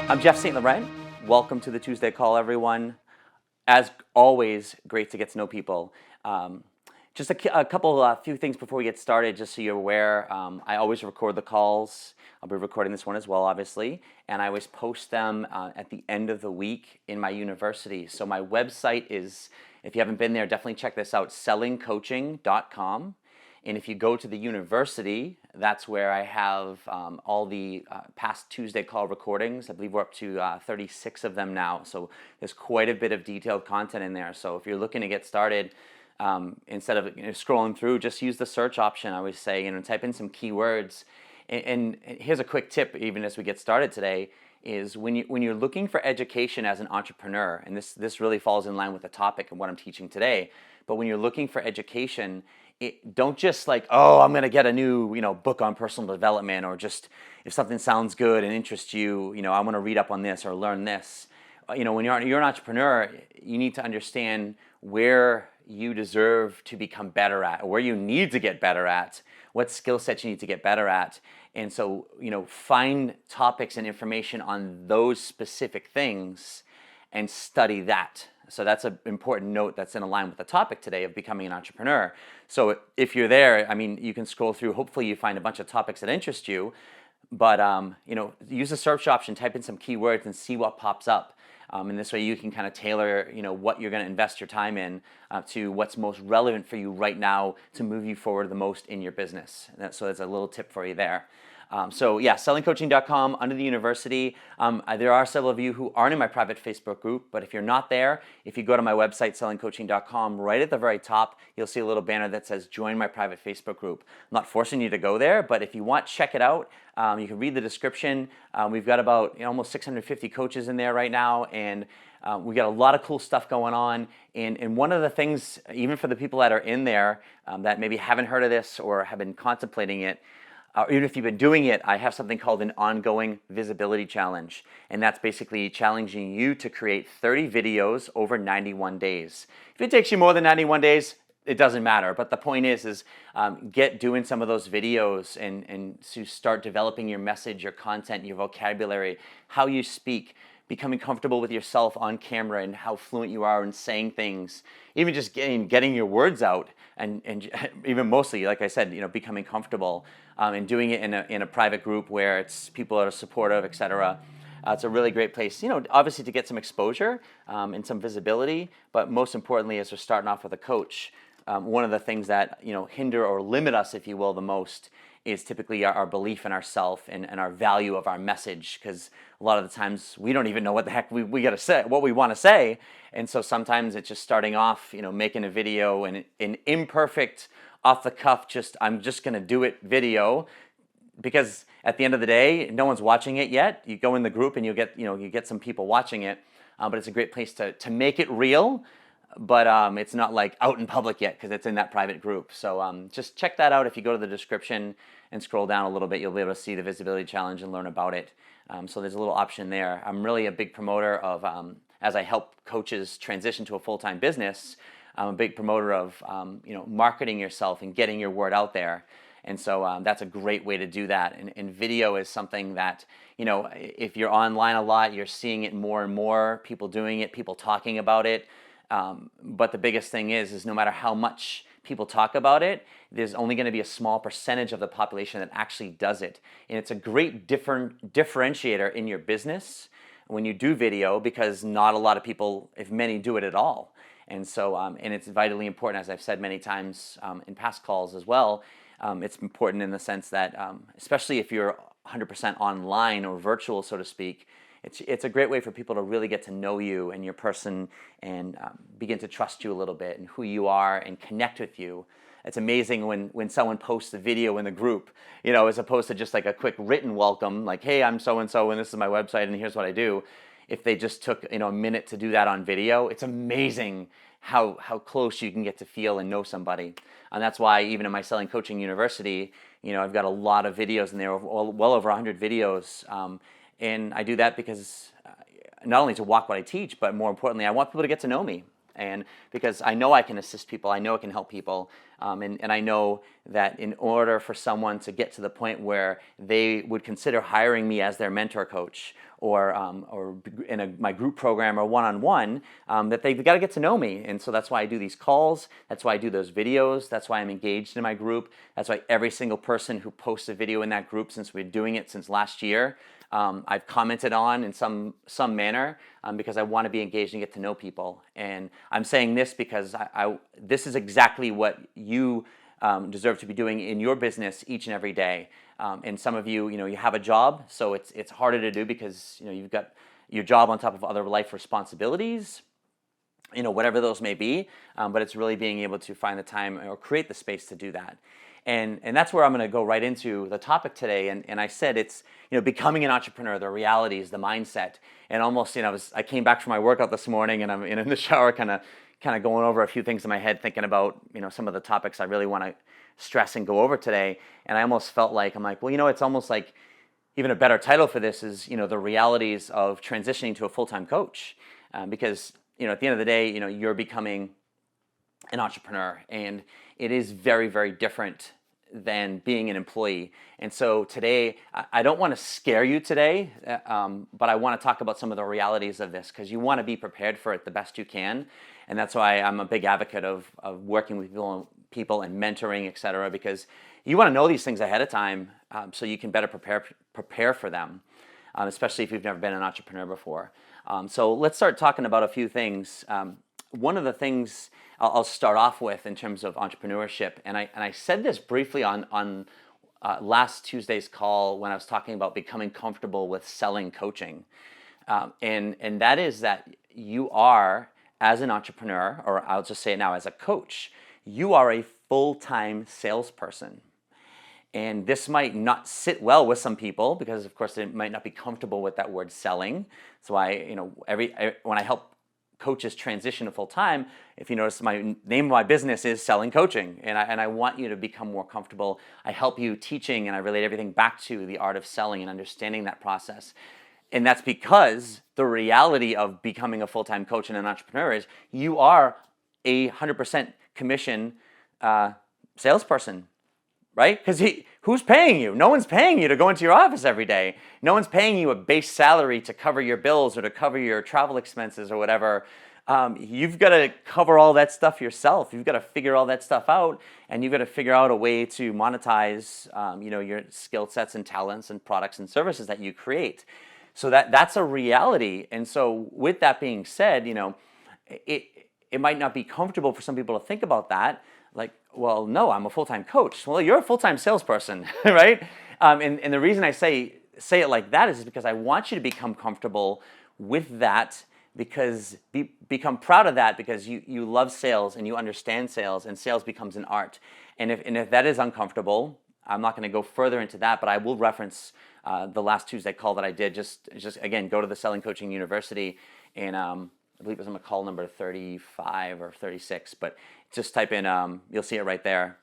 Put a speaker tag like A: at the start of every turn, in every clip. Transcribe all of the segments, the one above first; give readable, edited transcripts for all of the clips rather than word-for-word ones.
A: I'm Jeff St Laurent. Welcome to the Tuesday Call, everyone. As always, great to get to know people. Just a few things before we get started, just so you're aware. I always record the calls. I'll be recording this one as well, obviously, and I always post them at the end of the week in my university. So my website is, if you haven't been there, definitely check this out, sellingcoaching.com. And if you go to the university, that's where I have all the past Tuesday call recordings. I believe we're up to 36 of them now. So there's quite a bit of detailed content in there. So if you're looking to get started, instead of scrolling through, just use the search option. I always say, type in some keywords. And here's a quick tip, even as we get started today, is when you're looking for education as an entrepreneur, and this really falls in line with the topic and what I'm teaching today, but when you're looking for education, don't just like, oh, I'm going to get a new book on personal development, or just if something sounds good and interests you, I want to read up on this or learn this. When you're an entrepreneur, you need to understand where you deserve to become better at, or where you need to get better at, what skill sets you need to get better at. And so, find topics and information on those specific things and study that. So that's an important note that's in line with the topic today of becoming an entrepreneur. So if you're there, you can scroll through. Hopefully you find a bunch of topics that interest you, but use the search option, type in some keywords and see what pops up. And this way you can kind of tailor, what you're going to invest your time in to what's most relevant for you right now to move you forward the most in your business. So that's a little tip for you there. Sellingcoaching.com, under the university. There are several of you who aren't in my private Facebook group, but if you're not there, if you go to my website, sellingcoaching.com, right at the very top, you'll see a little banner that says join my private Facebook group. I'm not forcing you to go there, but if you want, check it out. You can read the description. We've got about almost 650 coaches in there right now, and we got a lot of cool stuff going on. And one of the things, even for the people that are in there that maybe haven't heard of this or have been contemplating it, even if you've been doing it, I have something called an ongoing visibility challenge. And that's basically challenging you to create 30 videos over 91 days. If it takes you more than 91 days, it doesn't matter. But the point is get doing some of those videos and to start developing your message, your content, your vocabulary, how you speak, becoming comfortable with yourself on camera and how fluent you are in saying things, even just getting your words out, and even mostly, like I said, becoming comfortable and doing it in a private group where it's people that are supportive, etc. It's a really great place, obviously to get some exposure and some visibility, but most importantly, as we're starting off with a coach, one of the things that hinder or limit us, if you will, the most is typically our belief in ourselves and our value of our message, because a lot of the times we don't even know what the heck we got to say, what we want to say. And so sometimes it's just starting off, making a video and an imperfect, off the cuff, I'm just going to do it video, because at the end of the day, no one's watching it yet. You go in the group and you get some people watching it, but it's a great place to make it real. But it's not like out in public yet because it's in that private group. So just check that out. If you go to the description and scroll down a little bit, you'll be able to see the visibility challenge and learn about it. So there's a little option there. I'm really a big promoter of, as I help coaches transition to a full-time business, I'm a big promoter of marketing yourself and getting your word out there. And so that's a great way to do that. And video is something that, if you're online a lot, you're seeing it more and more, people doing it, people talking about it. But the biggest thing is no matter how much people talk about it, there's only going to be a small percentage of the population that actually does it. And it's a great differentiator in your business when you do video, because not a lot of people, if many, do it at all. And so, and it's vitally important, as I've said many times in past calls as well. It's important in the sense that, especially if you're 100% online or virtual, so to speak, it's a great way for people to really get to know you and your person and begin to trust you a little bit and who you are and connect with you. It's amazing when someone posts a video in the group, as opposed to just like a quick written welcome, like, hey, I'm so-and-so and this is my website and here's what I do. If they just took a minute to do that on video, it's amazing how close you can get to feel and know somebody. And that's why even in my Selling Coaching University, I've got a lot of videos in there, well over 100 videos. And I do that because not only to walk what I teach, but more importantly, I want people to get to know me. And because I know I can assist people, I know I can help people, and I know that in order for someone to get to the point where they would consider hiring me as their mentor coach, or in my group program or one-on-one, that they've got to get to know me. And so that's why I do these calls. That's why I do those videos. That's why I'm engaged in my group. That's why every single person who posts a video in that group, since we've been doing it since last year, I've commented on in some manner, because I want to be engaged and get to know people. And I'm saying this because this is exactly what you deserve to be doing in your business each and every day. And some of you, you have a job, so it's harder to do because you've got your job on top of other life responsibilities, whatever those may be. But it's really being able to find the time or create the space to do that. And that's where I'm going to go right into the topic today. And I said it's becoming an entrepreneur, the realities, the mindset, and almost I came back from my workout this morning, and I'm in the shower, kind of going over a few things in my head, thinking about some of the topics I really want to stress and go over today. And I almost felt like well, it's almost like even a better title for this is the realities of transitioning to a full-time coach, because at the end of the day, you're becoming an entrepreneur, and it is very, very different than being an employee. And so today, I don't want to scare you today, but I want to talk about some of the realities of this, because you want to be prepared for it the best you can. And that's why I'm a big advocate of working with people and mentoring, et cetera, because you want to know these things ahead of time, so you can better prepare for them, especially if you've never been an entrepreneur before. So let's start talking about a few things. One of the things I'll start off with in terms of entrepreneurship, and I said this briefly on last Tuesday's call when I was talking about becoming comfortable with selling coaching, and that is that you are, as an entrepreneur, or I'll just say it now, as a coach, you are a full-time salesperson. And this might not sit well with some people because, of course, they might not be comfortable with that word selling. So when I help coaches transition to full-time, if you notice, my name of my business is Selling Coaching, and I want you to become more comfortable. I help you teaching, and I relate everything back to the art of selling and understanding that process. And that's because the reality of becoming a full-time coach and an entrepreneur is you are a 100% commission salesperson, right? Because who's paying you? No one's paying you to go into your office every day. No one's paying you a base salary to cover your bills or to cover your travel expenses or whatever. You've got to cover all that stuff yourself. You've got to figure all that stuff out, and you've got to figure out a way to monetize, your skill sets and talents and products and services that you create. So that's a reality. And so with that being said, it might not be comfortable for some people to think about that. Like, well, no, I'm a full-time coach. Well, you're a full-time salesperson, right? And the reason I say it like that is because I want you to become comfortable with that, because become proud of that, because you love sales and you understand sales, and sales becomes an art. And if that is uncomfortable, I'm not going to go further into that, but I will reference the last Tuesday call that I did. Just again, go to the Selling Coaching University, and I believe it was on call number 35 or 36, but just type in, you'll see it right there,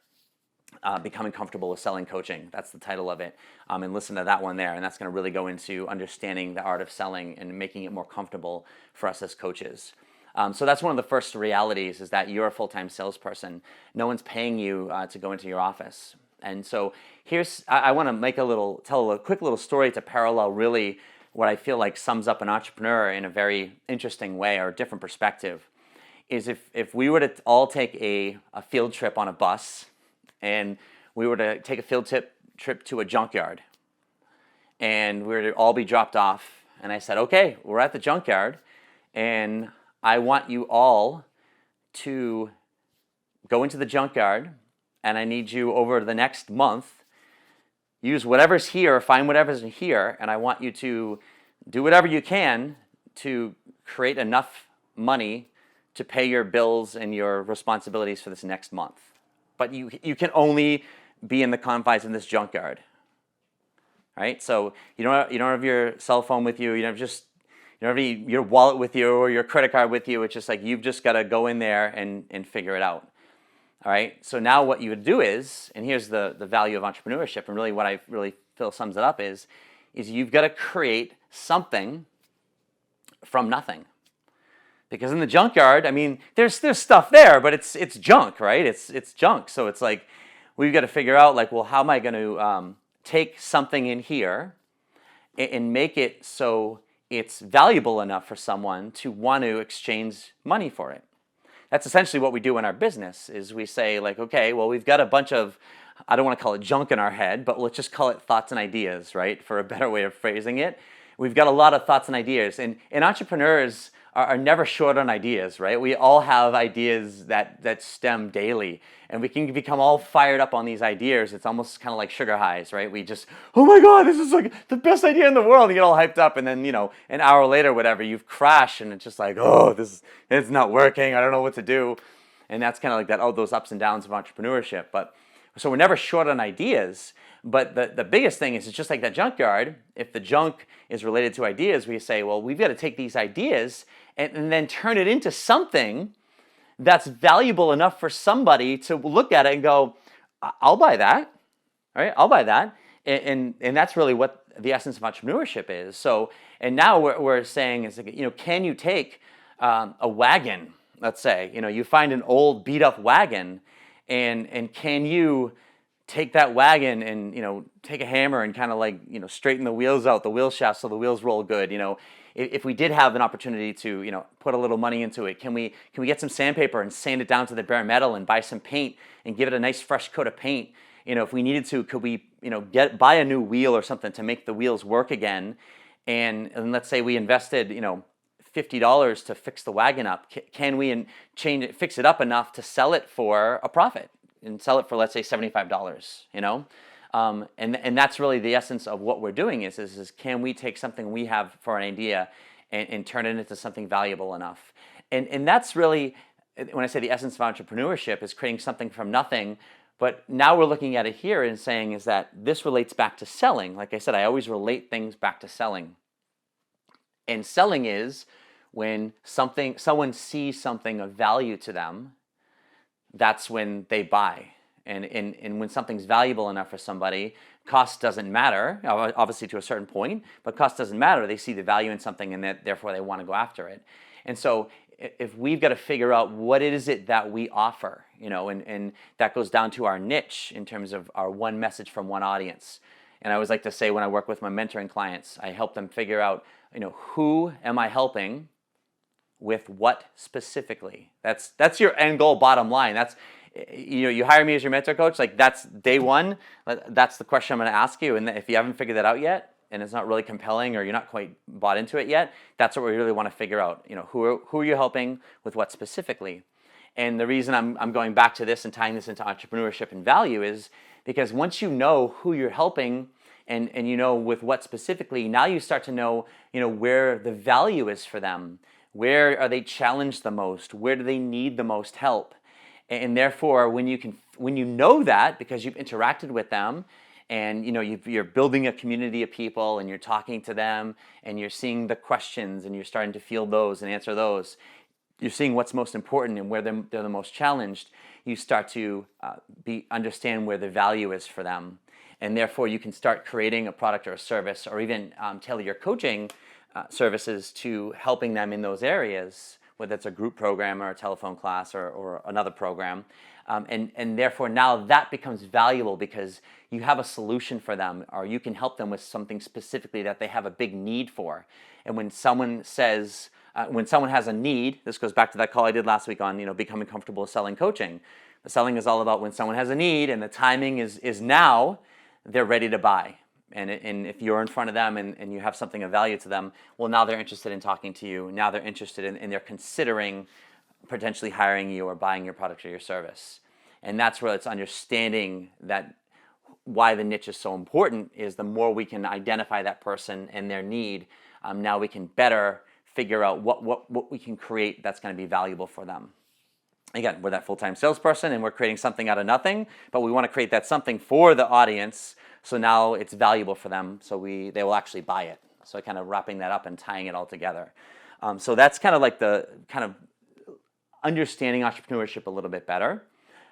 A: Becoming Comfortable with Selling Coaching. That's the title of it, and listen to that one there, and that's going to really go into understanding the art of selling and making it more comfortable for us as coaches. So that's one of the first realities, is that you're a full-time salesperson. No one's paying you to go into your office. And so I want to tell a quick little story to parallel really what I feel like sums up an entrepreneur in a very interesting way, or a different perspective, is if we were to all take a field trip on a bus, and we were to take a field trip to a junkyard, and we were to all be dropped off, and I said, okay, we're at the junkyard, and I want you all to go into the junkyard, and I need you over the next month, use whatever's here, find whatever's here, and I want you to do whatever you can to create enough money to pay your bills and your responsibilities for this next month. But you can only be in the confines of this junkyard, right? So you don't have your cell phone with you. You don't have your wallet with you or your credit card with you. It's just like you've just got to go in there and figure it out. All right. So now what you would do is, and here's the value of entrepreneurship, and really what I really feel sums it up is you've got to create something from nothing. Because in the junkyard, I mean, there's stuff there, but it's junk, right? It's junk. So it's like we've got to figure out like, well, how am I going to take something in here and make it so it's valuable enough for someone to want to exchange money for it. That's essentially what we do in our business is we say like, okay, well, we've got a bunch of, I don't want to call it junk in our head, but let's just call it thoughts and ideas, right? For a better way of phrasing it. We've got a lot of thoughts and ideas, and entrepreneurs are never short on ideas, right? We all have ideas that stem daily, and we can become all fired up on these ideas. It's almost kind of like sugar highs, right? We just, oh my God, this is like the best idea in the world. You get all hyped up, and then, an hour later, whatever, you've crashed, and it's just like, oh, it's not working. I don't know what to do. And that's kind of like that, those ups and downs of entrepreneurship. But so we're never short on ideas. But the biggest thing is it's just like that junkyard. If the junk is related to ideas, we say, well, we've got to take these ideas and then turn it into something that's valuable enough for somebody to look at it and go, I'll buy that, right? I'll buy that. And that's really what the essence of entrepreneurship is. So, and now we're saying is, can you take a wagon, let's say, you find an old beat up wagon and can you take that wagon and take a hammer and kind of like straighten the wheels out, the wheel shaft, so the wheels roll good. If we did have an opportunity to put a little money into it, can we get some sandpaper and sand it down to the bare metal and buy some paint and give it a nice fresh coat of paint? If we needed to, could we buy a new wheel or something to make the wheels work again? And let's say we invested $50 to fix the wagon up. Can we fix it up enough to sell it for a profit? And sell it for, let's say, $75, and that's really the essence of what we're doing is can we take something we have for an idea and turn it into something valuable enough? And that's really, when I say the essence of entrepreneurship is creating something from nothing, but now we're looking at it here and saying is that this relates back to selling. Like I said, I always relate things back to selling. And selling is when someone sees something of value to them, that's when they buy. And when something's valuable enough for somebody, cost doesn't matter, obviously to a certain point, but cost doesn't matter. They see the value in something and therefore they want to go after it. And so if we've got to figure out what is it that we offer, and that goes down to our niche in terms of our one message from one audience. And I always like to say when I work with my mentoring clients, I help them figure out, who am I helping? With what specifically? That's your end goal, bottom line. That's you hire me as your mentor coach, like that's day one. That's the question I'm going to ask you. And if you haven't figured that out yet, and it's not really compelling, or you're not quite bought into it yet, that's what we really want to figure out. Who are you helping with what specifically? And the reason I'm going back to this and tying this into entrepreneurship and value is because once you know who you're helping and with what specifically, now you start to know where the value is for them. Where are they challenged the most? Where do they need the most help? And therefore, when you know that because you've interacted with them, and you're building a community of people, and you're talking to them, and you're seeing the questions, and you're starting to field those and answer those, you're seeing what's most important and where they're the most challenged. You start to understand where the value is for them, and therefore you can start creating a product or a service, or even tailor your coaching services to helping them in those areas, whether it's a group program or a telephone class or another program. And therefore now that becomes valuable because you have a solution for them, or you can help them with something specifically that they have a big need for. And when someone says, when someone has a need, this goes back to that call I did last week on becoming comfortable selling coaching. The selling is all about when someone has a need and the timing is now, they're ready to buy. And if you're in front of them and you have something of value to them, well, now they're interested in talking to you. Now they're interested and they're considering potentially hiring you or buying your product or your service. And that's where it's understanding that why the niche is so important is the more we can identify that person and their need, now we can better figure out what we can create that's going to be valuable for them. Again, we're that full-time salesperson and we're creating something out of nothing, but we want to create that something for the audience. So now it's valuable for them, so they will actually buy it. So kind of wrapping that up and tying it all together. So that's kind of like the kind of understanding entrepreneurship a little bit better.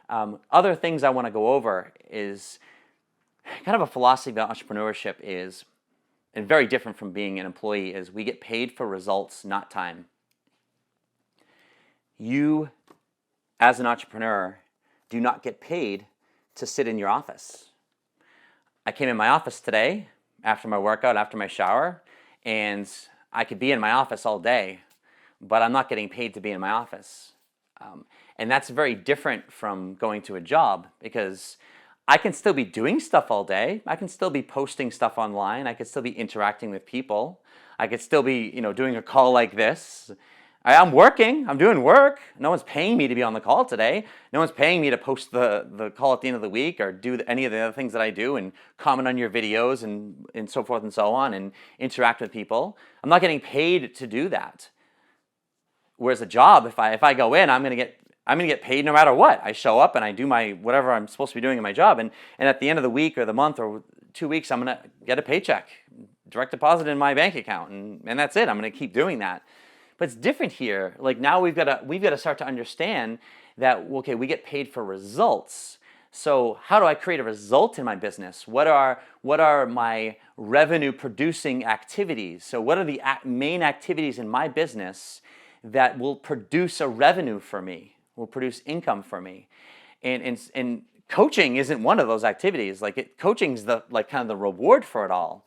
A: Other things I want to go over is kind of a philosophy about entrepreneurship is, and very different from being an employee, is we get paid for results, not time. You, as an entrepreneur, do not get paid to sit in your office. I came in my office today after my workout, after my shower, and I could be in my office all day, but I'm not getting paid to be in my office. And that's very different from going to a job, because I can still be doing stuff all day. I can still be posting stuff online. I could still be interacting with people. I could still be, doing a call like this. I'm working. I'm doing work. No one's paying me to be on the call today. No one's paying me to post the call at the end of the week or do any of the other things that I do and comment on your videos and so forth and so on and interact with people. I'm not getting paid to do that. Whereas a job, if I go in, I'm gonna get paid no matter what. I show up and I do my whatever I'm supposed to be doing in my job, and at the end of the week or the month or 2 weeks, I'm gonna get a paycheck, direct deposit in my bank account, and that's it. I'm gonna keep doing that. But it's different here. Like, now we've got to start to understand that, okay, we get paid for results. So how do I create a result in my business? What are my revenue producing activities? So what are the main activities in my business that will produce a revenue for me, will produce income for me? And coaching isn't one of those activities. Coaching's kind of the reward for it all.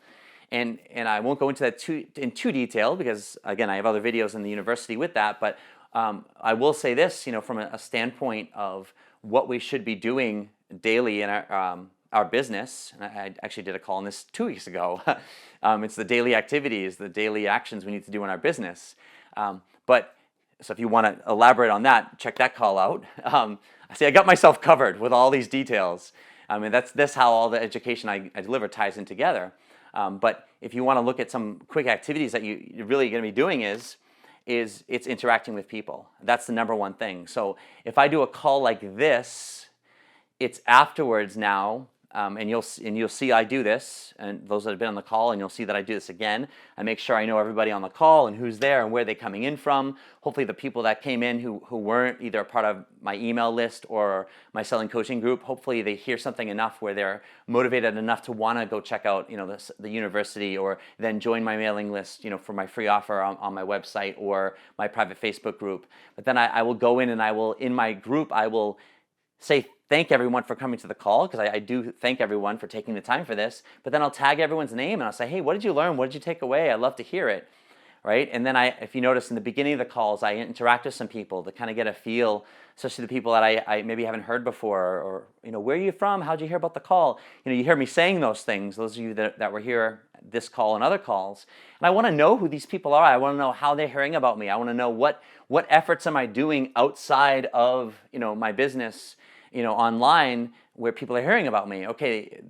A: And I won't go into that in too detail, because again, I have other videos in the university with that. But I will say this, from a standpoint of what we should be doing daily in our business. And I actually did a call on this 2 weeks ago. It's the daily activities, the daily actions we need to do in our business. So if you want to elaborate on that, check that call out. I got myself covered with all these details. That's how all the education I deliver ties in together. But if you want to look at some quick activities that you're really going to be doing is it's interacting with people. That's the number one thing. So if I do a call like this, it's afterwards now, and you'll see I do this, and those that have been on the call, and you'll see that I do this again. I make sure I know everybody on the call and who's there and where they're coming in from. Hopefully the people that came in who weren't either a part of my email list or my selling coaching group, hopefully they hear something enough where they're motivated enough to want to go check out the university, or then join my mailing list for my free offer on my website or my private Facebook group. But then I will go in and in my group I will say thank everyone for coming to the call, because I do thank everyone for taking the time for this. But then I'll tag everyone's name and I'll say, hey, what did you learn? What did you take away? I'd love to hear it, right? And then if you notice in the beginning of the calls, I interact with some people to kind of get a feel, especially the people that I maybe haven't heard before, or where are you from? How'd you hear about the call? You hear me saying those things, those of you that were here this call and other calls. And I want to know who these people are. I want to know how they're hearing about me. I want to know what efforts am I doing outside of my business, online, where people are hearing about me. Okay,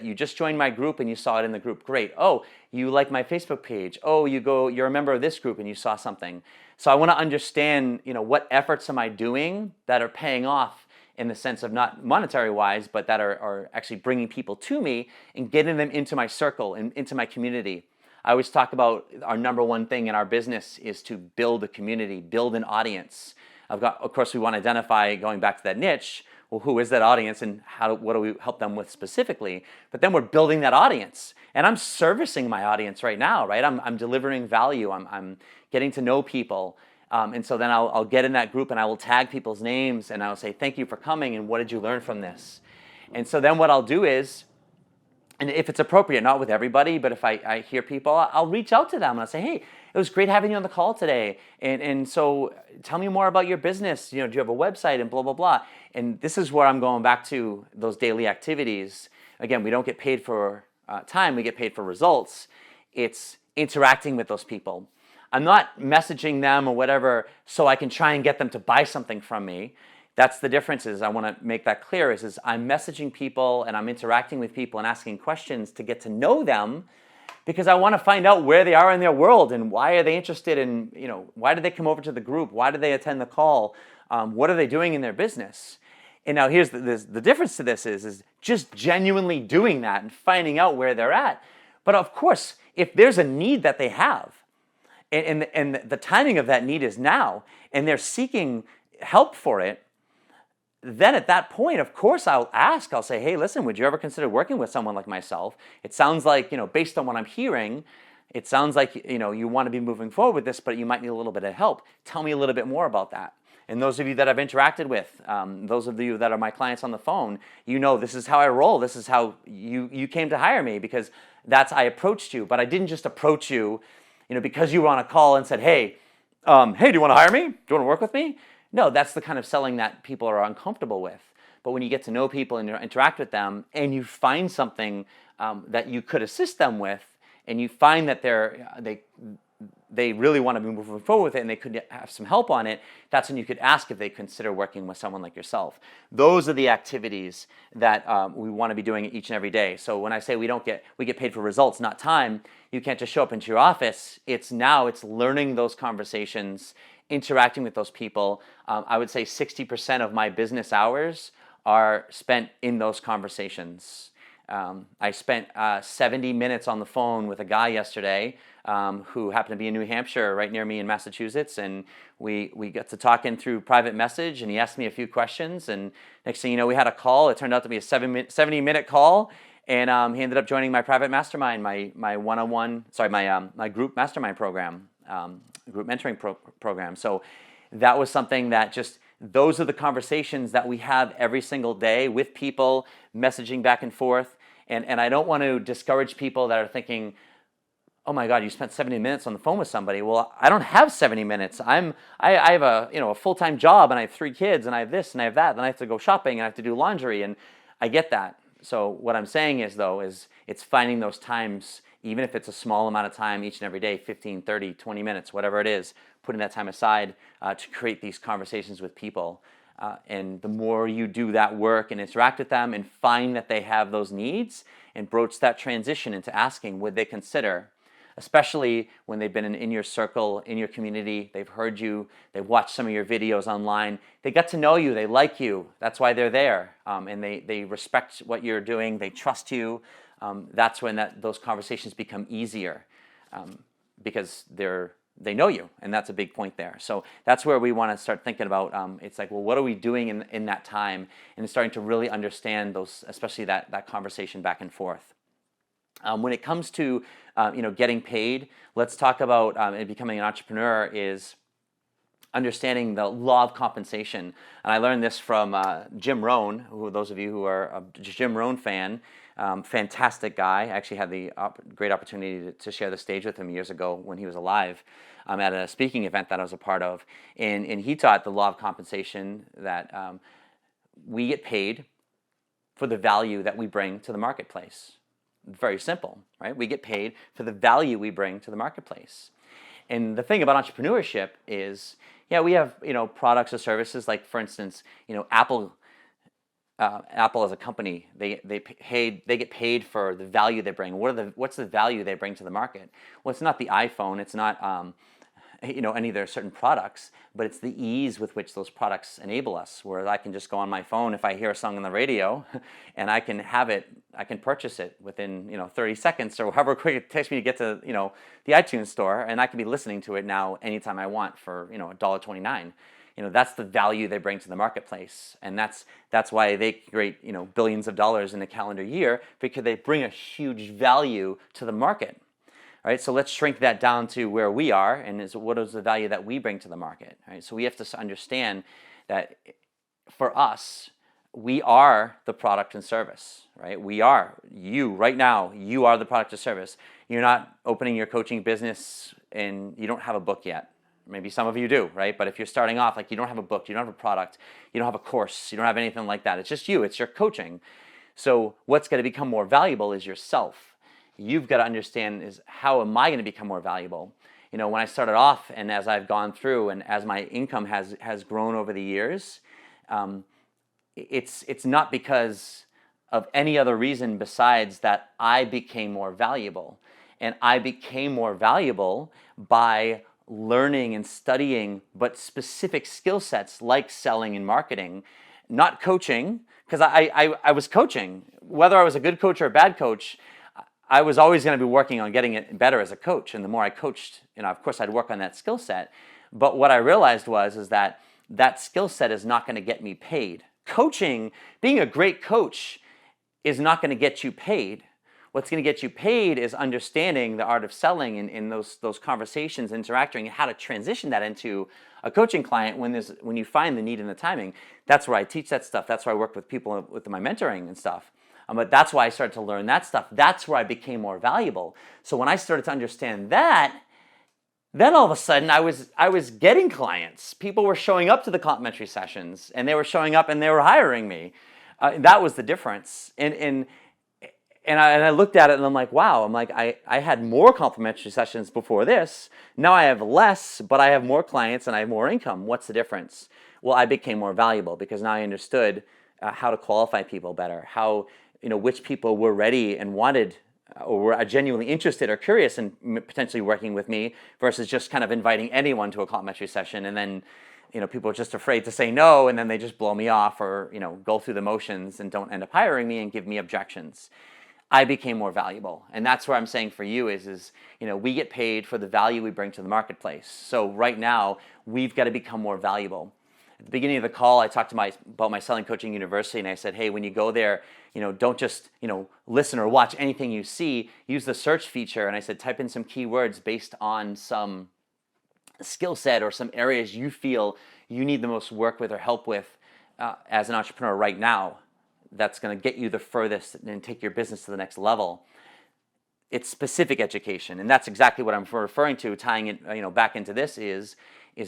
A: you just joined my group and you saw it in the group. Great. Oh, you like my Facebook page. Oh, you're a member of this group and you saw something. So I want to understand, what efforts am I doing that are paying off, in the sense of not monetary wise, but that are actually bringing people to me and getting them into my circle and into my community. I always talk about our number one thing in our business is to build a community, build an audience. Of course, we want to identify, going back to that niche, well, who is that audience and what do we help them with specifically? But then we're building that audience, and I'm servicing my audience right now, right? I'm delivering value. I'm getting to know people, and so then I'll get in that group and I will tag people's names and I'll say thank you for coming and what did you learn from this? And so then what I'll do is, and if it's appropriate, not with everybody, but if I hear people, I'll reach out to them and I'll say, hey, it was great having you on the call today. And so tell me more about your business. Do you have a website and blah, blah, blah. And this is where I'm going back to those daily activities. Again, we don't get paid for time. We get paid for results. It's interacting with those people. I'm not messaging them or whatever so I can try and get them to buy something from me. That's the difference. Is I want to make that clear is I'm messaging people and I'm interacting with people and asking questions to get to know them, because I want to find out where they are in their world and why are they interested in, why did they come over to the group? Why did they attend the call? What are they doing in their business? And now here's the difference to this is just genuinely doing that and finding out where they're at. But of course, if there's a need that they have, and the timing of that need is now, and they're seeking help for it, then at that point, of course, I'll say, hey, listen, would you ever consider working with someone like myself? It sounds like, based on what I'm hearing, it sounds like, you want to be moving forward with this, but you might need a little bit of help. Tell me a little bit more about that. And those of you that I've interacted with, those of you that are my clients on the phone, you know this is how I roll. This is how you came to hire me, because I approached you. But I didn't just approach you, because you were on a call and said, hey, do you want to hire me? Do you want to work with me? No, that's the kind of selling that people are uncomfortable with. But when you get to know people and interact with them, and you find something that you could assist them with, and you find that they really want to be moving forward with it and they could have some help on it, that's when you could ask if they consider working with someone like yourself. Those are the activities that we want to be doing each and every day. So when I say we get paid for results, not time, you can't just show up into your office. It's learning those conversations, interacting with those people. I would say 60% of my business hours are spent in those conversations. I spent 70 minutes on the phone with a guy yesterday who happened to be in New Hampshire, right near me in Massachusetts, and we got to talking through private message, and he asked me a few questions, and next thing you know, we had a call. It turned out to be a 70-minute call, and he ended up joining my private mastermind, my group mastermind program, group mentoring program. So that was something that those are the conversations that we have every single day with people, messaging back and forth. And I don't want to discourage people that are thinking, oh my God, you spent 70 minutes on the phone with somebody. Well, I don't have 70 minutes. I have a full-time job, and I have 3 kids, and I have this and I have that, and I have to go shopping, and I have to do laundry, and I get that. So what I'm saying is it's finding those times, even if it's a small amount of time each and every day, 15, 30, 20 minutes, whatever it is, putting that time aside to create these conversations with people. And the more you do that work and interact with them and find that they have those needs and broach that transition into asking, would they consider, especially when they've been in your circle, in your community, they've heard you, they've watched some of your videos online, they got to know you, they like you, that's why they're there, and they respect what you're doing, they trust you. That's when those conversations become easier because they know you, and that's a big point there. So that's where we want to start thinking about, it's like, well, what are we doing in that time, and starting to really understand those, especially that conversation back and forth. When it comes to getting paid, let's talk about becoming an entrepreneur is understanding the law of compensation. And I learned this from Jim Rohn, those of you who are a Jim Rohn fan, fantastic guy. I actually had the great opportunity to share the stage with him years ago when he was alive at a speaking event that I was a part of. And he taught the law of compensation that we get paid for the value that we bring to the marketplace. Very simple, right? We get paid for the value we bring to the marketplace. And the thing about entrepreneurship is, we have products or services, like for instance, Apple as a company, they get paid for the value they bring. What's the value they bring to the market? Well, it's not the iPhone, it's not any of their certain products, but it's the ease with which those products enable us, where I can just go on my phone if I hear a song on the radio and I can purchase it within 30 seconds or however quick it takes me to get to the iTunes store, and I can be listening to it now anytime I want for $1.29. That's the value they bring to the marketplace, and that's why they create billions of dollars in a calendar year, because they bring a huge value to the market. All right, so let's shrink that down to where we are, and what is the value that we bring to the market. All right, so we have to understand that for us, we are the product and service. Right, right now, you are the product or service. You're not opening your coaching business and you don't have a book yet. Maybe some of you do, right? But if you're starting off, like, you don't have a book, you don't have a product, you don't have a course, you don't have anything like that. It's just you. It's your coaching. So what's going to become more valuable is yourself. You've got to understand is, how am I going to become more valuable? When I started off, and as I've gone through, and as my income has grown over the years, it's not because of any other reason besides that I became more valuable. And I became more valuable by learning and studying, but specific skill sets like selling and marketing, not coaching, because I was coaching. Whether I was a good coach or a bad coach, I was always going to be working on getting it better as a coach. And the more I coached, of course, I'd work on that skill set. But what I realized is that skill set is not going to get me paid. Coaching, being a great coach, is not going to get you paid. What's going to get you paid is understanding the art of selling and those conversations, interacting, and how to transition that into a coaching client when you find the need and the timing. That's where I teach that stuff. That's where I work with people with my mentoring and stuff. But that's why I started to learn that stuff. That's where I became more valuable. So when I started to understand that, then all of a sudden I was getting clients. People were showing up to the complimentary sessions, and they were showing up and they were hiring me. That was the difference. And I looked at it and I'm like, wow. I'm like, I had more complimentary sessions before this. Now I have less, but I have more clients and I have more income. What's the difference? Well, I became more valuable because now I understood how to qualify people better, how, which people were ready and wanted or were genuinely interested or curious in potentially working with me versus just kind of inviting anyone to a complimentary session, and then people are just afraid to say no, and then they just blow me off or go through the motions and don't end up hiring me and give me objections. I became more valuable, and that's where I'm saying for you is we get paid for the value we bring to the marketplace. So right now we've got to become more valuable. At the beginning of the call, I talked about my Selling Coaching University, and I said, hey, when you go there, don't just listen or watch anything you see. Use the search feature, and I said type in some keywords based on some skill set or some areas you feel you need the most work with or help with as an entrepreneur right now. That's going to get you the furthest and take your business to the next level. It's specific education, and that's exactly what I'm referring to. Tying it, back into this is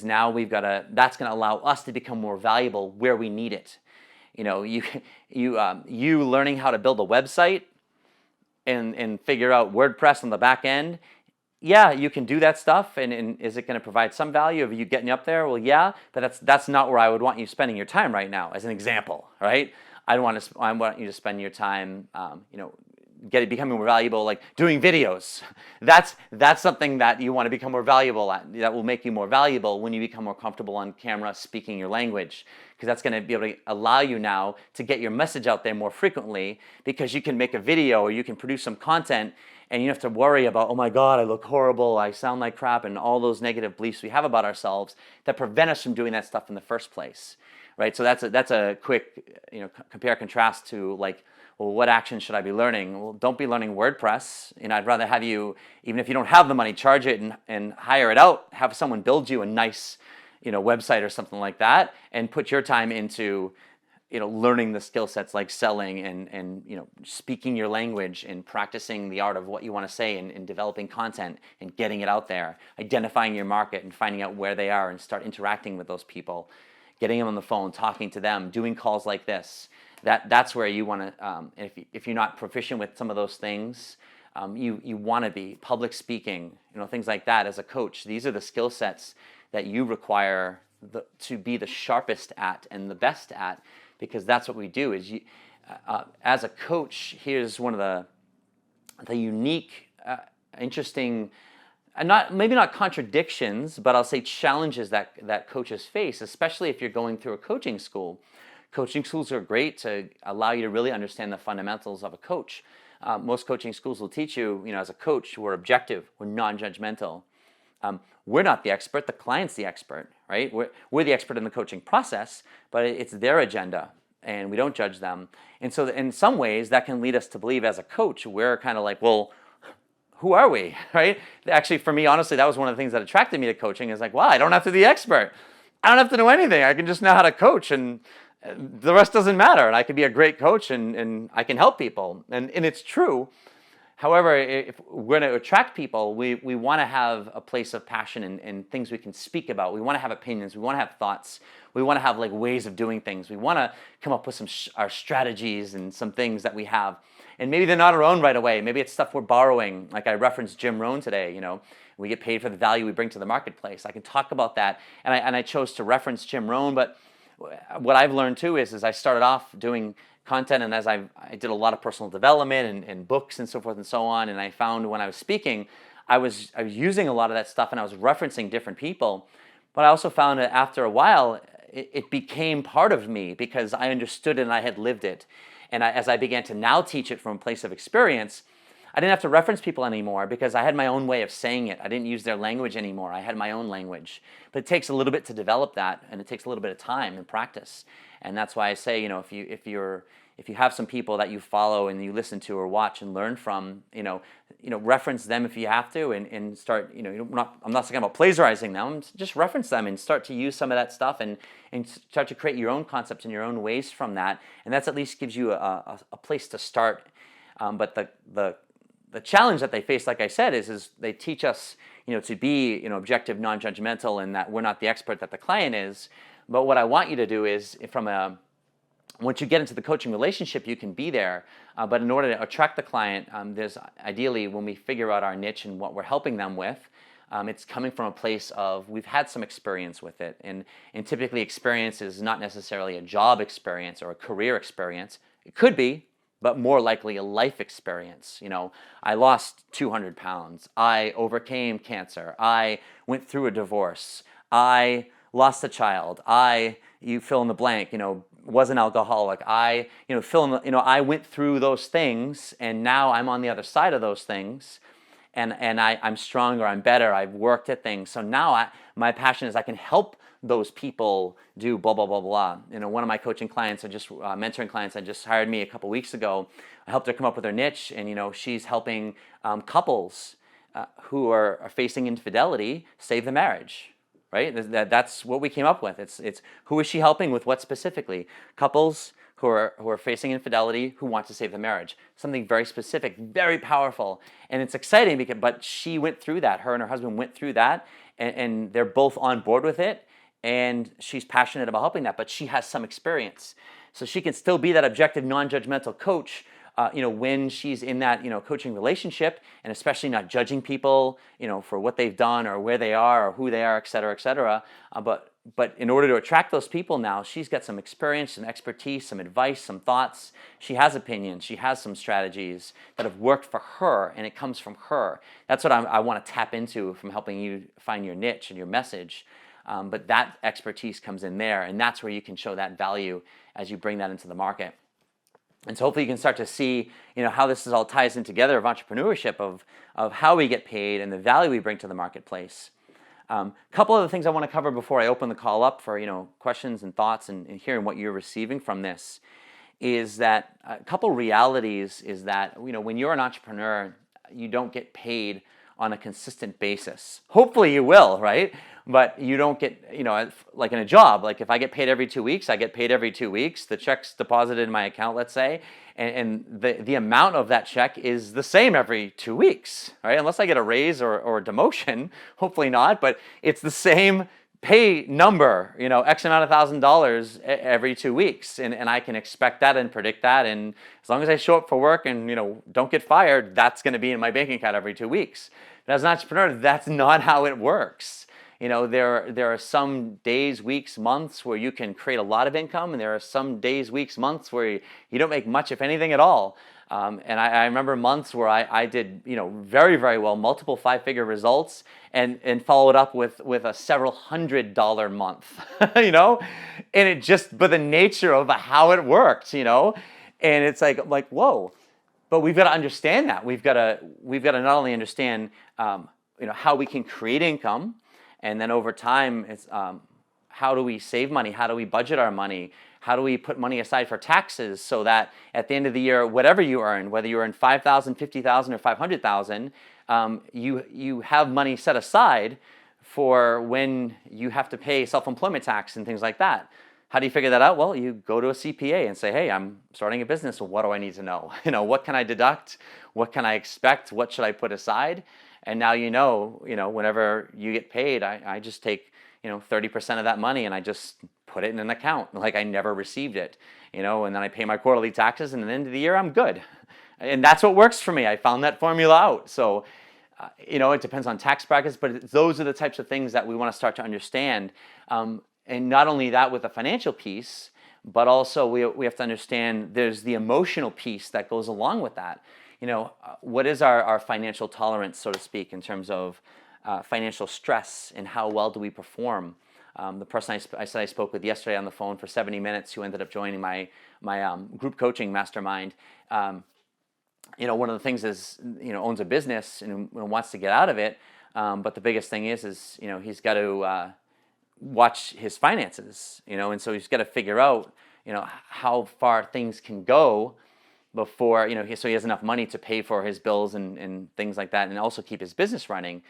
A: now that's going to allow us to become more valuable where we need it. You learning how to build a website and figure out WordPress on the back end. Yeah, you can do that stuff, and is it going to provide some value of you getting up there? Well, yeah, but that's not where I would want you spending your time right now, as an example, right? I want you to spend your time, becoming more valuable, like doing videos. That's something that you want to become more valuable at. That will make you more valuable when you become more comfortable on camera speaking your language, because that's going to be able to allow you now to get your message out there more frequently, because you can make a video or you can produce some content and you don't have to worry about, oh my God, I look horrible, I sound like crap, and all those negative beliefs we have about ourselves that prevent us from doing that stuff in the first place. Right, so that's a quick compare contrast to like, well, what action should I be learning? Well, don't be learning WordPress. I'd rather have you, even if you don't have the money, charge it and hire it out. Have someone build you a nice website or something like that, and put your time into learning the skill sets like selling and speaking your language and practicing the art of what you want to say and developing content and getting it out there, identifying your market and finding out where they are and start interacting with those people. Getting them on the phone, talking to them, doing calls like this. That's where you want to. If you're not proficient with some of those things, you want to be. Public speaking, things like that. As a coach, these are the skill sets that you require to be the sharpest at and the best at, because that's what we do. Is as a coach, here's one of the unique, interesting. And maybe not contradictions, but I'll say challenges that coaches face, especially if you're going through a coaching school. Coaching schools are great to allow you to really understand the fundamentals of a coach. Most coaching schools will teach you, as a coach, we're objective, we're non-judgmental. We're not the expert, the client's the expert, right? We're the expert in the coaching process, but it's their agenda, and we don't judge them. And so in some ways, that can lead us to believe as a coach, we're kind of like, well, who are we, right? Actually, for me, honestly, that was one of the things that attracted me to coaching, is like, wow, I don't have to be the expert. I don't have to know anything. I can just know how to coach, and the rest doesn't matter. And I can be a great coach, and I can help people. And it's true. However, if we're going to attract people, we want to have a place of passion and things we can speak about. We want to have opinions. We want to have thoughts. We want to have like ways of doing things. We want to come up with our strategies and some things that we have. And maybe they're not our own right away. Maybe it's stuff we're borrowing. Like I referenced Jim Rohn today. We get paid for the value we bring to the marketplace. I can talk about that. And I chose to reference Jim Rohn. But what I've learned too is I started off doing content, and as I did a lot of personal development and books and so forth and so on. And I found when I was speaking, I was using a lot of that stuff, and I was referencing different people. But I also found that after a while, it became part of me because I understood it and I had lived it. And as I began to now teach it from a place of experience, I didn't have to reference people anymore because I had my own way of saying it. I didn't use their language anymore. I had my own language. But it takes a little bit to develop that, and it takes a little bit of time and practice. And that's why I say, if if you have some people that you follow and you listen to or watch and learn from, reference them if you have to, and start, I'm not talking about plagiarizing them, just reference them and start to use some of that stuff and start to create your own concepts and your own ways from that. And that's at least gives you a place to start. But the challenge that they face, like I said, is they teach us, to be, objective, non-judgmental, and that we're not the expert that the client is. But what I want you to do is, once you get into the coaching relationship, you can be there. But in order to attract the client, there's ideally, when we figure out our niche and what we're helping them with, it's coming from a place of we've had some experience with it. And typically experience is not necessarily a job experience or a career experience. It could be, but more likely a life experience. I lost 200 pounds. I overcame cancer. I went through a divorce. I lost a child. You fill in the blank, was an alcoholic. I went through those things, and now I'm on the other side of those things, and I'm stronger, I'm better, I've worked at things. So now my passion is I can help those people do blah, blah, blah, blah. One of my coaching clients, mentoring clients, just hired me a couple weeks ago. I helped her come up with her niche, and she's helping couples who are facing infidelity save the marriage. Right? That's what we came up with. It's who is she helping with what specifically? Couples who are facing infidelity who want to save the marriage. Something very specific, very powerful, and it's exciting but she went through that. Her and her husband went through that, and they're both on board with it. And she's passionate about helping that, but she has some experience, so she can still be that objective, non-judgmental coach. When she's in that, coaching relationship, and especially not judging people, for what they've done or where they are or who they are, et cetera, et cetera. But in order to attract those people now, she's got some experience, some expertise, some advice, some thoughts. She has opinions. She has some strategies that have worked for her, and it comes from her. That's what I want to tap into from helping you find your niche and your message. But that expertise comes in there, and that's where you can show that value as you bring that into the market. And so hopefully you can start to see, how this all ties in together of entrepreneurship, of how we get paid and the value we bring to the marketplace. Couple other things I want to cover before I open the call up for, questions and thoughts and hearing what you're receiving from this is that a couple realities is that, when you're an entrepreneur, you don't get paid on a consistent basis. Hopefully you will, right? But you don't get, like in a job, like if I get paid every 2 weeks, I get paid every 2 weeks. The check's deposited in my account, let's say, and the amount of that check is the same every 2 weeks, right? Unless I get a raise or a demotion, hopefully not, but it's the same pay number, X amount of $1,000 every 2 weeks. And I can expect that and predict that. And as long as I show up for work and, don't get fired, that's going to be in my bank account every 2 weeks. But as an entrepreneur, that's not how it works. There are some days, weeks, months where you can create a lot of income, and there are some days, weeks, months where you don't make much, if anything at all. And I remember months where I did, very, very well, multiple 5-figure results, and followed up with a several $100 month, and it just, but the nature of how it worked, and it's like, whoa. But we've got to understand that. We've got to not only understand, how we can create income, and then over time, it's how do we save money? How do we budget our money? How do we put money aside for taxes so that at the end of the year, whatever you earn, whether you earn $5,000, $50,000, or $500,000, you have money set aside for when you have to pay self-employment tax and things like that. How do you figure that out? Well, you go to a CPA and say, hey, I'm starting a business. What do I need to know? What can I deduct? What can I expect? What should I put aside? And now whenever you get paid, I just take 30% of that money and I just put it in an account like I never received it, and then I pay my quarterly taxes, and at the end of the year I'm good. And that's what works for me. I found that formula out. So, it depends on tax brackets, but those are the types of things that we want to start to understand. And not only that with the financial piece, but also we have to understand there's the emotional piece that goes along with that. What is our financial tolerance, so to speak, in terms of financial stress, and how well do we perform? The person I said I spoke with yesterday on the phone for 70 minutes, who ended up joining my group coaching mastermind, one of the things is, owns a business and wants to get out of it, but the biggest thing is he's got to watch his finances, and so he's got to figure out, how far things can go before, so he has enough money to pay for his bills and things like that, and also keep his business running.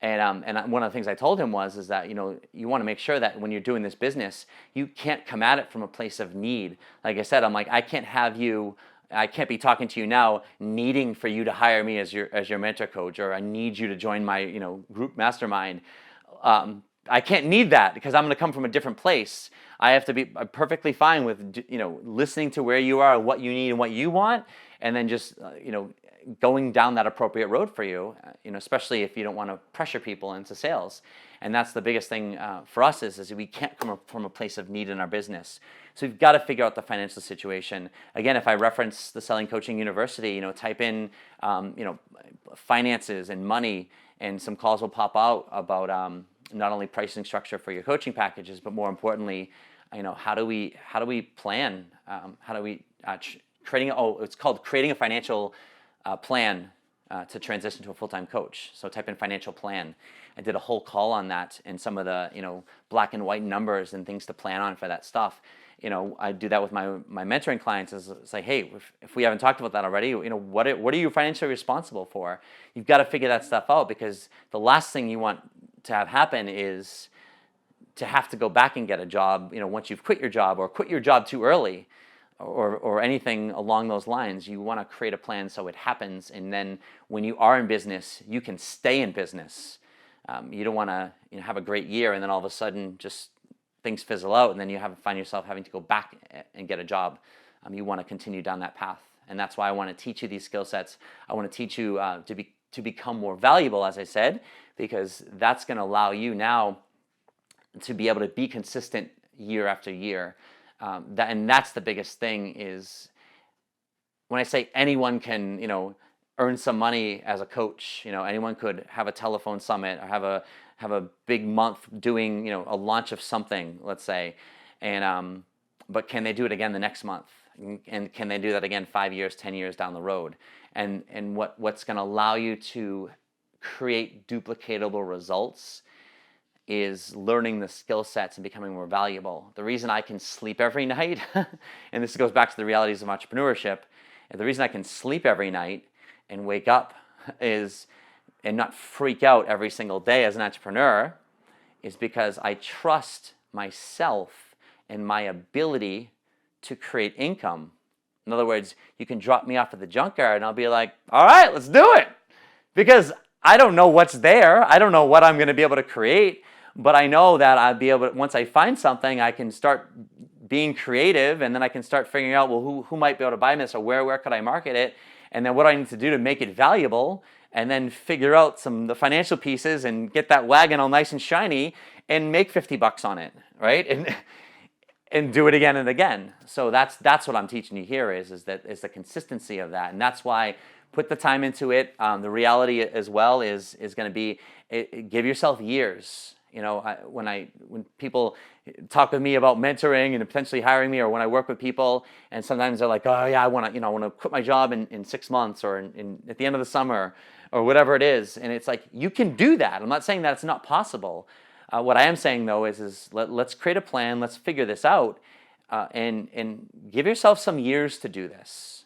A: And one of the things I told him is that you want to make sure that when you're doing this business, you can't come at it from a place of need. Like I said, I'm like, I can't be talking to you now needing for you to hire me as your mentor coach, or I need you to join my group mastermind. I can't need that, because I'm going to come from a different place. I have to be perfectly fine with listening to where you are, what you need and what you want, and then just going down that appropriate road for you, especially if you don't want to pressure people into sales. And that's the biggest thing for us is we can't come from a place of need in our business. So we've got to figure out the financial situation. Again, if I reference the Selling Coaching University, type in finances and money, and some calls will pop out about not only pricing structure for your coaching packages, but more importantly, how do we plan? How do we it's called creating a financial plan to transition to a full-time coach. So type in financial plan. I did a whole call on that and some of the black and white numbers and things to plan on for that stuff. I do that with my mentoring clients. It's like, hey, if we haven't talked about that already, what are you financially responsible for? You've got to figure that stuff out, because the last thing you want to have happen is to have to go back and get a job, once you've quit your job, or quit your job too early, or anything along those lines. You want to create a plan so it happens, and then when you are in business, you can stay in business. You don't want to have a great year and then all of a sudden just things fizzle out, and then you find yourself having to go back and get a job. You want to continue down that path, and that's why I want to teach you these skill sets. I want to teach you to become more valuable, as I said, because that's going to allow you now to be able to be consistent year after year. And that's the biggest thing, is when I say anyone can, earn some money as a coach. Anyone could have a telephone summit or have a big month doing, a launch of something, let's say, and but can they do it again the next month? And can they do that again 5 years, 10 years down the road? And what's going to allow you to create duplicatable results is learning the skill sets and becoming more valuable. The reason I can sleep every night, and this goes back to the realities of entrepreneurship, and the reason I can sleep every night and wake up and not freak out every single day as an entrepreneur, is because I trust myself and my ability to create income. In other words, you can drop me off at the junkyard and I'll be like, all right, let's do it. Because I don't know what's there. I don't know what I'm going to be able to create, but I know that I'll be able to, once I find something, I can start being creative, and then I can start figuring out, well, who might be able to buy this, or where could I market it? And then what do I need to do to make it valuable? And then figure out the financial pieces and get that wagon all nice and shiny and make $50 on it, right? And do it again and again. So that's what I'm teaching you here is the consistency of that. And that's why put the time into it. The reality as well is going to be give yourself years. When people talk with me about mentoring and potentially hiring me, or when I work with people, and sometimes they're like, oh yeah, I want to quit my job in 6 months, or at the end of the summer, or whatever it is. And it's like, you can do that. I'm not saying that it's not possible. What I am saying though is let's create a plan. Let's figure this out, and give yourself some years to do this.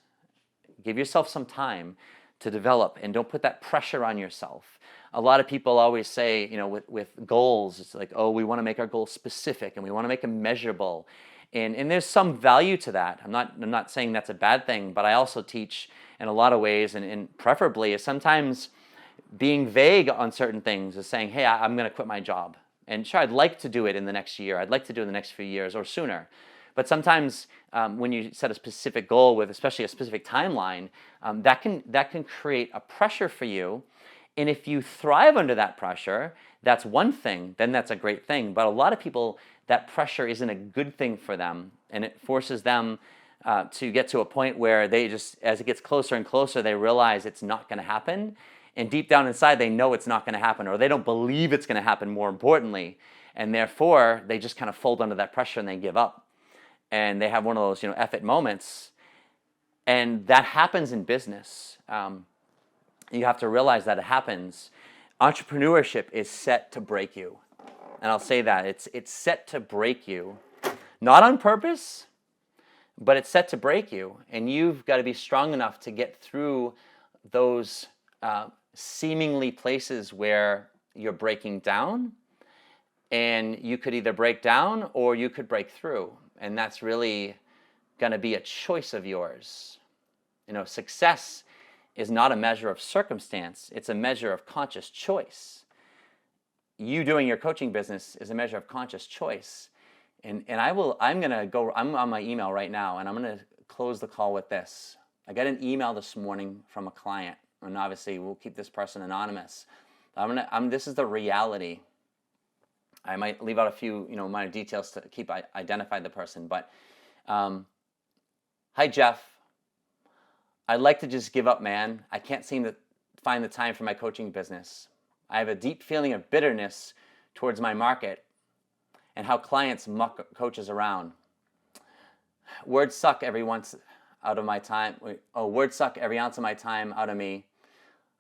A: Give yourself some time to develop, and don't put that pressure on yourself. A lot of people always say, with goals, it's like, oh, we want to make our goals specific and we want to make them measurable. And there's some value to that. I'm not saying that's a bad thing, but I also teach in a lot of ways, and preferably is sometimes being vague on certain things, is saying, hey, I'm going to quit my job. And sure, I'd like to do it in the next year. I'd like to do it in the next few years or sooner. But sometimes when you set a specific goal with especially a specific timeline, that can create a pressure for you. And if you thrive under that pressure, that's one thing, then that's a great thing. But a lot of people, that pressure isn't a good thing for them, and it forces them to get to a point where they just, as it gets closer and closer, they realize it's not going to happen. And deep down inside, they know it's not going to happen, or they don't believe it's going to happen, more importantly. And therefore, they just kind of fold under that pressure and they give up. And they have one of those, F it moments. And that happens in business. You have to realize that it happens. Entrepreneurship is set to break you. And I'll say that. It's set to break you. Not on purpose, but it's set to break you, and you've got to be strong enough to get through those seemingly places where you're breaking down, and you could either break down or you could break through, and that's really going to be a choice of yours. Success is not a measure of circumstance, it's a measure of conscious choice. You doing your coaching business is a measure of conscious choice. I'm on my email right now, and I'm going to close the call with this. I got an email this morning from a client, and obviously we'll keep this person anonymous. This is the reality. I might leave out a few, minor details to identify the person, but hi Jeff, I'd like to just give up, man. I can't seem to find the time for my coaching business. I have a deep feeling of bitterness towards my market and how clients muck coaches around. Words suck every ounce of my time out of me.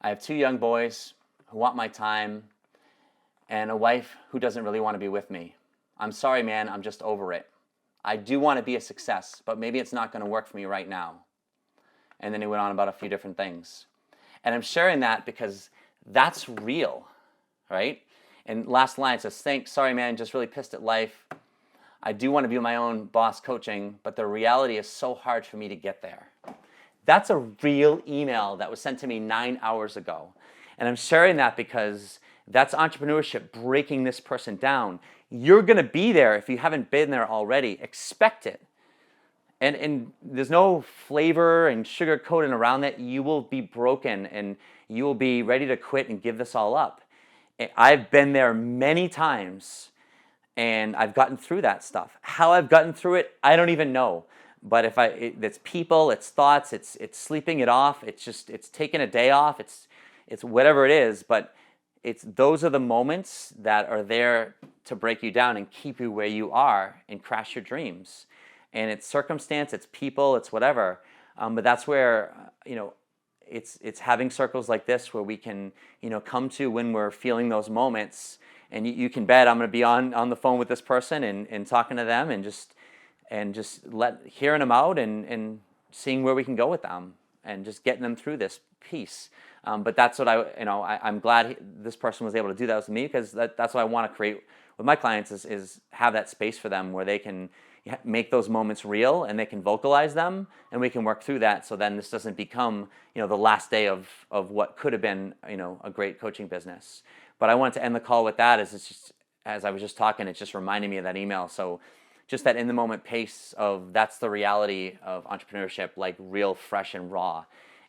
A: I have 2 young boys who want my time and a wife who doesn't really want to be with me. I'm sorry, man, I'm just over it. I do want to be a success, but maybe it's not going to work for me right now. And then he went on about a few different things. And I'm sharing that because that's real, right? And last line, it says, sorry man, just really pissed at life. I do want to be my own boss coaching, but the reality is so hard for me to get there. That's a real email that was sent to me 9 hours ago. And I'm sharing that because that's entrepreneurship breaking this person down. You're going to be there if you haven't been there already. Expect it. And there's no flavor and sugar coating around that. You will be broken and you will be ready to quit and give this all up. I've been there many times and I've gotten through that stuff. How I've gotten through it, I don't even know. But it's people, it's thoughts, it's sleeping it off, it's taking a day off, it's whatever it is, but those are the moments that are there to break you down and keep you where you are and crash your dreams. And it's circumstance, it's people, it's whatever. But that's where, it's having circles like this where we can, come to when we're feeling those moments. And you can bet I'm going to be on the phone with this person and talking to them and just hearing them out and seeing where we can go with them and just getting them through this piece. But that's what I'm glad this person was able to do that with me, because that's what I want to create with my clients is have that space for them where they can make those moments real and they can vocalize them and we can work through that. So then this doesn't become, the last day of what could have been, a great coaching business. But I wanted to end the call with that as I was just talking, it just reminded me of that email. So just that in the moment pace of that's the reality of entrepreneurship, like real, fresh and raw.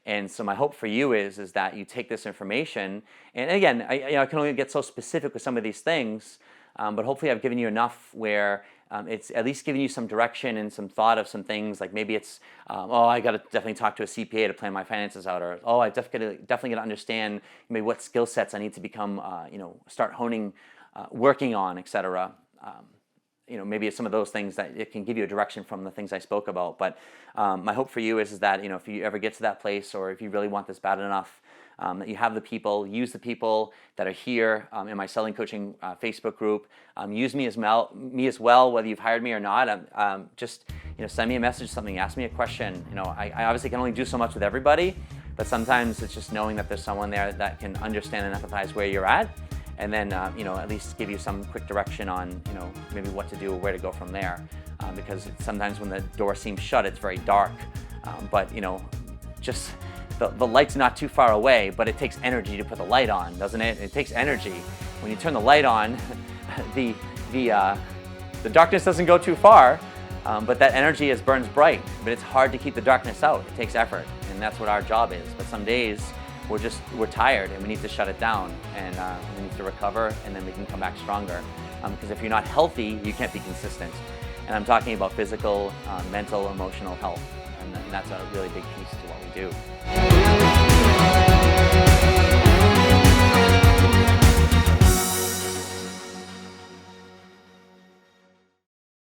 A: And so my hope for you is that you take this information, and again, I can only get so specific with some of these things, but hopefully I've given you enough where it's at least giving you some direction and some thought of some things, like maybe it's, I got to definitely talk to a CPA to plan my finances out, or I definitely got to understand maybe what skill sets I need to become, start honing, working on, etc. Maybe it's some of those things that it can give you a direction from the things I spoke about. But my hope for you is that, if you ever get to that place, or if you really want this bad enough, that you have the people, use the people that are here in my Selling Coaching Facebook group. Use me as well, whether you've hired me or not. Just send me a message, something, ask me a question. I obviously can only do so much with everybody, but sometimes it's just knowing that there's someone there that can understand and empathize where you're at. And then, at least give you some quick direction on, maybe what to do or where to go from there. Because sometimes when the door seems shut, it's very dark. But, just the light's not too far away, but it takes energy to put the light on, doesn't it? It takes energy. When you turn the light on, the darkness doesn't go too far, but that energy burns bright. But it's hard to keep the darkness out. It takes effort, and that's what our job is. But some days, we're tired and we need to shut it down, and we need to recover, and then we can come back stronger. Because if you're not healthy, you can't be consistent. And I'm talking about physical, mental, emotional health, and that's a really big piece to what we do.